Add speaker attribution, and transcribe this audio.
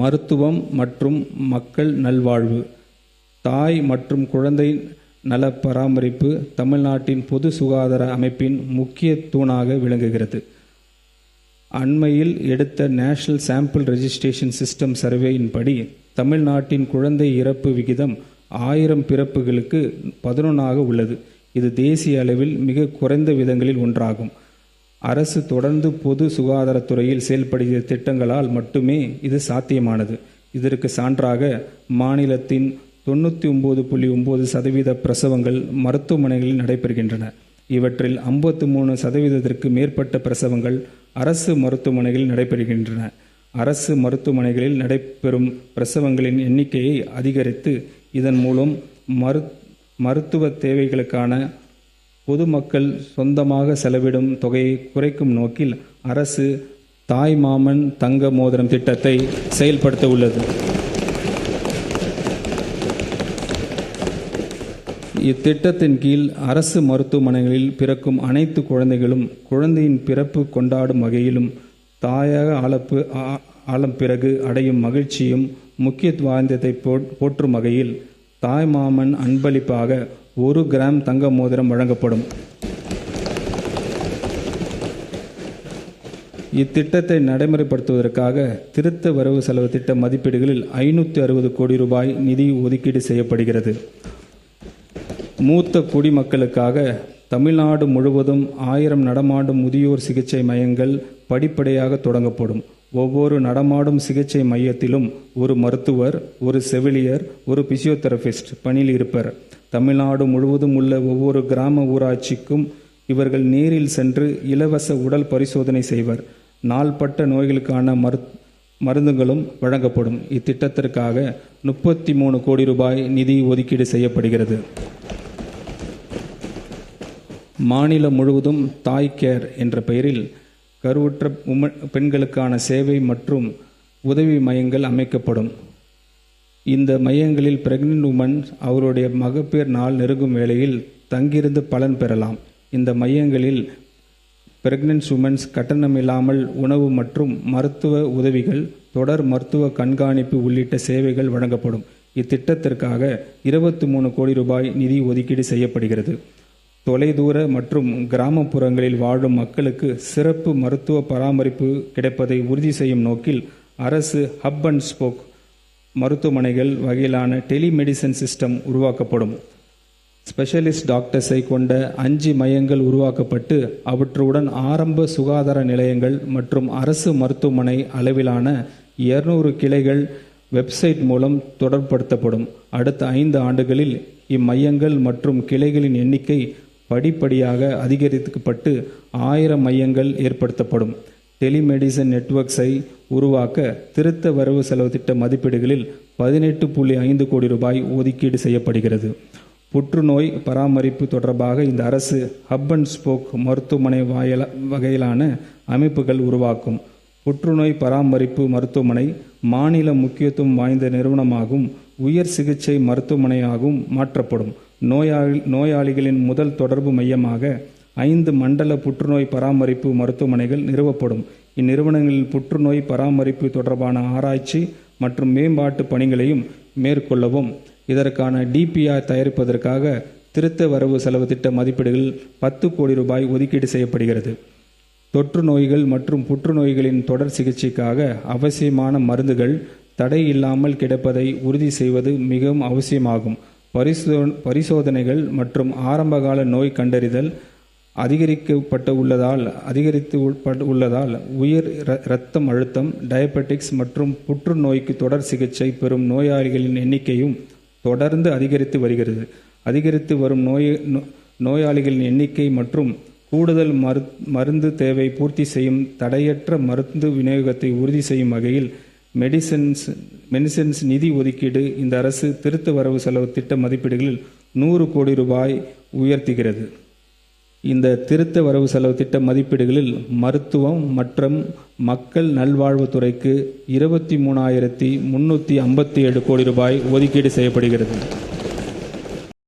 Speaker 1: மருத்துவம் மற்றும் மக்கள் நல்வாழ்வு. தாய் மற்றும் குழந்தை நல பராமரிப்பு தமிழ்நாட்டின் பொது சுகாதார அமைப்பின் முக்கிய தூணாக விளங்குகிறது. அண்மையில் எடுத்த நேஷனல் சாம்பிள் ரெஜிஸ்ட்ரேஷன் சிஸ்டம் சர்வேயின்படி தமிழ்நாட்டின் குழந்தை இறப்பு விகிதம் 1000 பிறப்புகளுக்கு 11 உள்ளது. இது தேசிய அளவில் மிக குறைந்த விதங்களில் ஒன்றாகும். அரசு தொடர்ந்து பொது சுகாதாரத்துறையில் செயல்படுகிற திட்டங்களால் மட்டுமே இது சாத்தியமானது. இதற்கு சான்றாக மாநிலத்தின் 99.9% பிரசவங்கள் மருத்துவமனைகளில் நடைபெறுகின்றன. இவற்றில் 53% மேற்பட்ட பிரசவங்கள் அரசு மருத்துவமனைகளில் நடைபெறுகின்றன. அரசு மருத்துவமனைகளில் நடைபெறும் பிரசவங்களின் எண்ணிக்கையை அதிகரித்து இதன் மூலம் மருத்துவ தேவைகளுக்கான பொதுமக்கள் சொந்தமாக செலவிடும் தொகையை குறைக்கும் நோக்கில் அரசு தாய்மாமன் தங்க மோதிரம் திட்டத்தை செயல்படுத்த உள்ளது. இத்திட்டத்தின் கீழ் அரசு மருத்துவமனைகளில் பிறக்கும் அனைத்து குழந்தைகளும் குழந்தையின் பிறப்பு கொண்டாடும் வகையிலும் தாயாக ஆலம் பிறகு அடையும் மகிழ்ச்சியும் முக்கியத்துவ வாய்ந்ததை போற்றும் வகையில் தாய்மாமன் அன்பளிப்பாக 1 கிராம் தங்க மோதிரம் வழங்கப்படும். இத்திட்டத்தை நடைமுறைப்படுத்துவதற்காக திருத்த வரவு செலவு திட்ட மதிப்பீடுகளில் 560 கோடி ரூபாய் நிதி ஒதுக்கீடு செய்யப்படுகிறது. மூத்த குடிமக்களுக்காக தமிழ்நாடு முழுவதும் 1000 நடமாடும் முதியோர் சிகிச்சை மையங்கள் படிப்படியாக தொடங்கப்படும். ஒவ்வொரு நடமாடும் சிகிச்சை மையத்திலும் ஒரு மருத்துவர், ஒரு செவிலியர், ஒரு பிசியோதெரபிஸ்ட் பணியில் இருப்பர். தமிழ்நாடு முழுவதும் உள்ள ஒவ்வொரு கிராம ஊராட்சிக்கும் இவர்கள் நேரில் சென்று இலவச உடல் பரிசோதனை செய்வர். நாள்பட்ட நோய்களுக்கான மருந்துகளும் வழங்கப்படும். இத்திட்டத்திற்காக 33 கோடி ரூபாய் நிதி ஒதுக்கீடு செய்யப்படுகிறது. மாநிலம் முழுவதும் தாய் கேர் என்ற பெயரில் கருவுற்ற பெண்களுக்கான சேவை மற்றும் உதவி மையங்கள் அமைக்கப்படும். இந்த மையங்களில் பிரெக்னன்ட் உமன் அவருடைய மகப்பேறு நாள் நெருங்கும் வேளையில் தங்கியிருந்து பலன் பெறலாம். இந்த மையங்களில் பிரெக்னன்ட் உமன்ஸ் கட்டணமில்லாமல் உணவு மற்றும் மருத்துவ உதவிகள், தொடர் மருத்துவ கண்காணிப்பு உள்ளிட்ட சேவைகள் வழங்கப்படும். இத்திட்டத்திற்காக 23 கோடி ரூபாய் நிதி ஒதுக்கீடு செய்யப்படுகிறது. தொலைதூர மற்றும் கிராமப்புறங்களில் வாழும் மக்களுக்கு சிறப்பு மருத்துவ பராமரிப்பு கிடைப்பதை உறுதி செய்யும் நோக்கில் அரசு ஹப் அண்ட் ஸ்போக் மருத்துவமனைகள் வகையிலான டெலிமெடிசன் சிஸ்டம் உருவாக்கப்படும். ஸ்பெஷலிஸ்ட் டாக்டர்ஸை கொண்ட 5 மையங்கள் உருவாக்கப்பட்டு அவற்றுடன் ஆரம்ப சுகாதார நிலையங்கள் மற்றும் அரசு மருத்துவமனை அளவிலான 200 கிளைகள் வெப்சைட் மூலம் தொடர்படுத்தப்படும். அடுத்த 5 ஆண்டுகளில் இம்மையங்கள் மற்றும் கிளைகளின் எண்ணிக்கை படிப்படியாக அதிகரிக்கப்பட்டு 1000 மையங்கள் ஏற்படுத்தப்படும். டெலிமெடிசன் நெட்வொர்க்ஸை உருவாக்க திருத்த வரவு செலவு திட்ட மதிப்பீடுகளில் 18.5 கோடி ரூபாய் ஒதுக்கீடு செய்யப்படுகிறது. புற்றுநோய் பராமரிப்பு தொடர்பாக இந்த அரசு ஹப் அண்ட் ஸ்போக் மருத்துவமனை வகையிலான அமைப்புகள் உருவாக்கும். புற்றுநோய் பராமரிப்பு மருத்துவமனை மாநில முக்கியத்துவம் வாய்ந்த நிறுவனமாகவும் உயர் சிகிச்சை மருத்துவமனையாகவும் மாற்றப்படும். நோயாளிகளின் முதல் தொடர்பு மையமாக 5 மண்டல புற்றுநோய் பராமரிப்பு மருத்துவமனைகள் நிறுவப்படும். இந்நிறுவனங்களில் புற்றுநோய் பராமரிப்பு தொடர்பான ஆராய்ச்சி மற்றும் மேம்பாட்டு பணிகளையும் மேற்கொள்ளவும் இதற்கான டிபிஆர் தயாரிப்பதற்காக திருத்த வரவு செலவு திட்ட மதிப்பீடுகள் 10 கோடி ரூபாய் ஒதுக்கீடு செய்யப்படுகிறது. தொற்று நோய்கள் மற்றும் புற்றுநோய்களின் தொடர் சிகிச்சைக்காக அவசியமான மருந்துகள் தடை இல்லாமல் கிடைப்பதை உறுதி செய்வது மிகவும் அவசியமாகும். பரிசோதனைகள் மற்றும் ஆரம்பகால நோய் கண்டறிதல் அதிகரித்து உள்ளதால் உயர் இரத்த அழுத்தம், டயபெட்டிக்ஸ் மற்றும் புற்றுநோய்க்கு தொடர் சிகிச்சை பெறும் நோயாளிகளின் எண்ணிக்கையும் தொடர்ந்து அதிகரித்து வருகிறது. அதிகரித்து வரும் நோயாளிகளின் எண்ணிக்கை மற்றும் கூடுதல் மருந்து தேவை பூர்த்தி செய்யும் தடையற்ற மருந்து விநியோகத்தை உறுதி செய்யும் வகையில் மெடிசன்ஸ் நிதி ஒதுக்கீடு இந்த அரசு திருத்த வரவு செலவு திட்ட மதிப்பீடுகளில் 100 கோடி ரூபாய் உயர்த்துகிறது. இந்த திருத்த வரவு செலவு திட்ட மதிப்பீடுகளில் மருத்துவம் மற்றும் மக்கள் நல்வாழ்வுத்துறைக்கு 23,357 கோடி ரூபாய் ஒதுக்கீடு செய்யப்படுகிறது.